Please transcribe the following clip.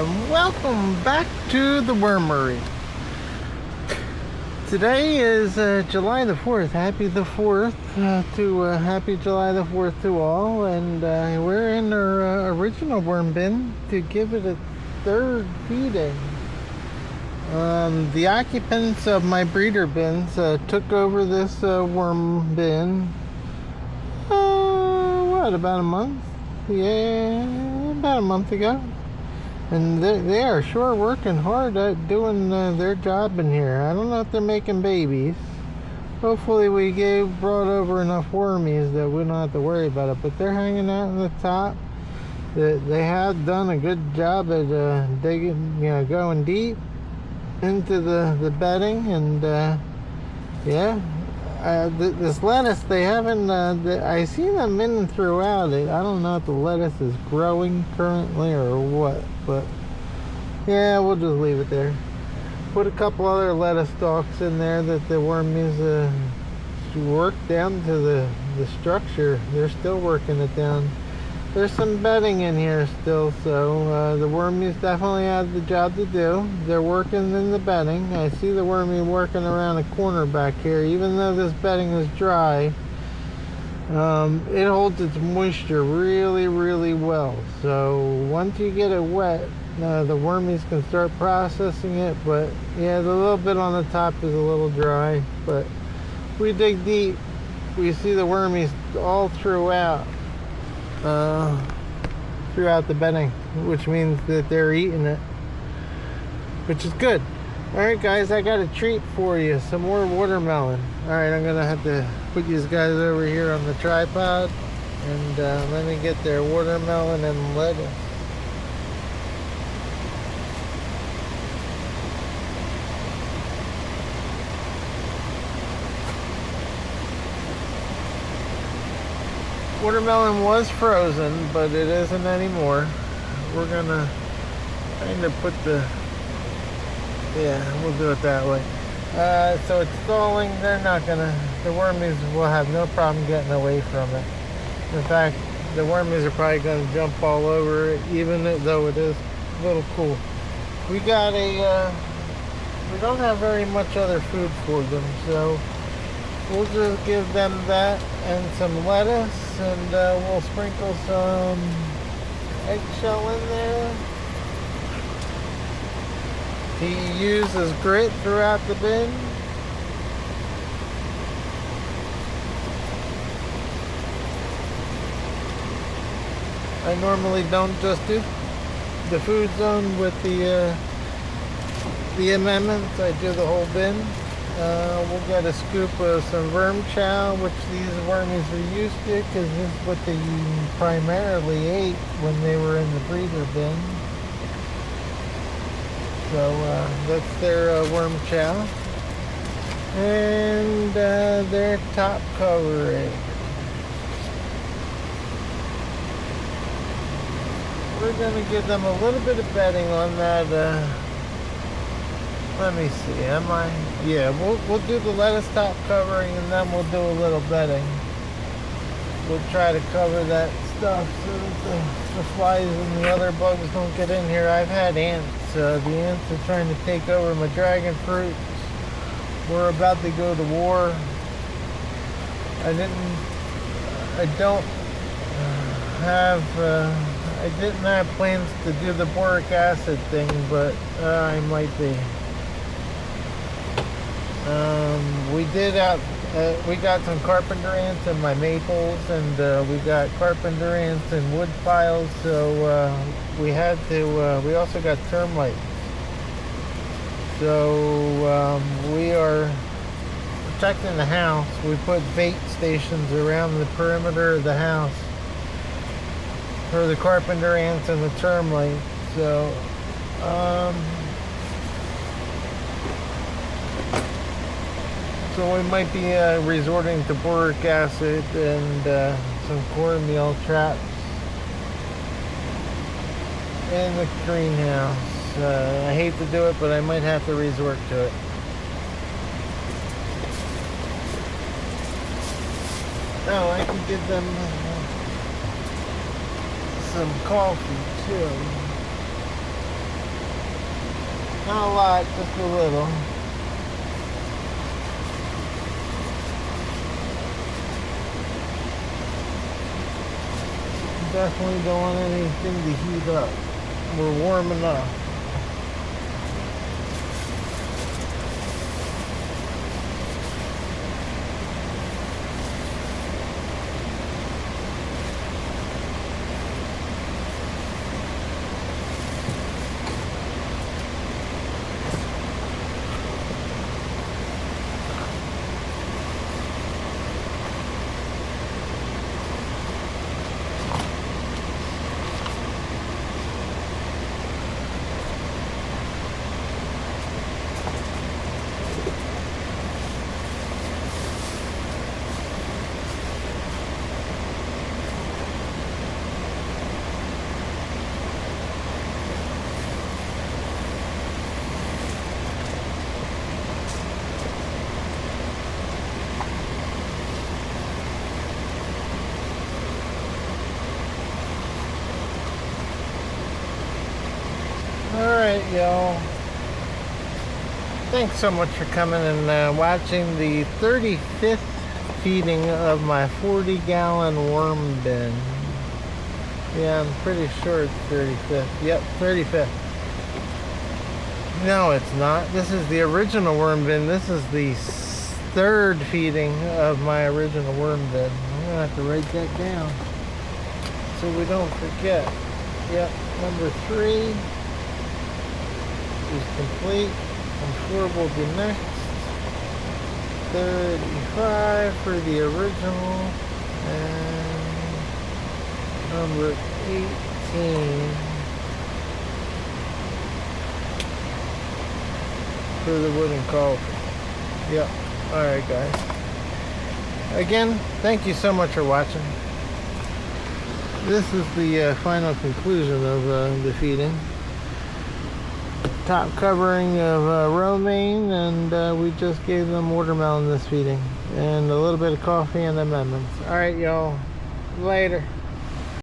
Welcome back to the wormerry. Today is July the 4th. Happy the 4th happy July the 4th to all. And we're in our original worm bin to give it a third feeding. The occupants of my breeder bins took over this worm bin about a month? Yeah, about a month ago. And they are sure working hard at doing their job in here. I don't know if they're making babies. Hopefully we brought over enough wormies that we don't have to worry about it. But they're hanging out in the top. They have done a good job at digging, going deep into the bedding. And yeah, this lettuce, they haven't, I see them in throughout it. I don't know if the lettuce is growing currently or what, but yeah, we'll just leave it there. Put a couple other lettuce stalks in there that the wormies worked down to the structure. They're still working it down. There's some bedding in here still, so the wormies definitely have the job to do. They're working in the bedding. I see the wormy working around a corner back here. Even though this bedding is dry, it holds its moisture really, really well. So once you get it wet, the wormies can start processing it. But yeah, the little bit on the top is a little dry. But we dig deep, we see the wormies all throughout the bedding, which means that they're eating it, which is good. All right, guys, I got a treat for you, some more watermelon. All right, I'm gonna have to put these guys over here on the tripod, and let me get their watermelon and lettuce. Watermelon was frozen, but it isn't anymore. We're gonna kind of put we'll do it that way. So it's stalling. The wormies will have no problem getting away from it. In fact, the wormies are probably gonna jump all over it, even though it is a little cool. We don't have very much other food for them, so we'll just give them that and some lettuce, and we'll sprinkle some eggshell in there to use as grit throughout the bin. I normally don't just do the food zone with the amendments. I do the whole bin. We'll get a scoop of some worm chow, which these wormies are used to, because this is what they primarily ate when they were in the breeder bin. So that's their worm chow. And their top covering. We're going to give them a little bit of bedding on that. Let me see, yeah, we'll do the lettuce top covering, and then we'll do a little bedding. We'll try to cover that stuff so that the flies and the other bugs don't get in here. I've had ants. The ants are trying to take over my dragon fruits. We're about to go to war. I didn't have plans to do the boric acid thing, but I might be. We got some carpenter ants in my maples, and we got carpenter ants in wood piles, so we also got termites. So we are protecting the house. We put bait stations around the perimeter of the house for the carpenter ants and the termites. So we might be resorting to boric acid and some cornmeal traps in the greenhouse. I hate to do it, but I might have to resort to it. Oh, I can give them some coffee too. Not a lot, just a little. Definitely don't want anything to heat up. We're warm enough. Alright, y'all. Thanks so much for coming and watching the 35th feeding of my 40-gallon worm bin. Yeah, I'm pretty sure it's 35th. Yep, 35th. No, it's not. This is the original worm bin. This is the third feeding of my original worm bin. I'm going to have to write that down so we don't forget. Yep, number 3 is complete. I'm sure we'll be next. 35 for the original, and number 18 for the wooden coffee. Yep. Alright, guys. Again, thank you so much for watching. This is the final conclusion of the feeding. Top covering of romaine, and we just gave them watermelon this feeding, and a little bit of coffee and amendments. Alright, y'all. Later.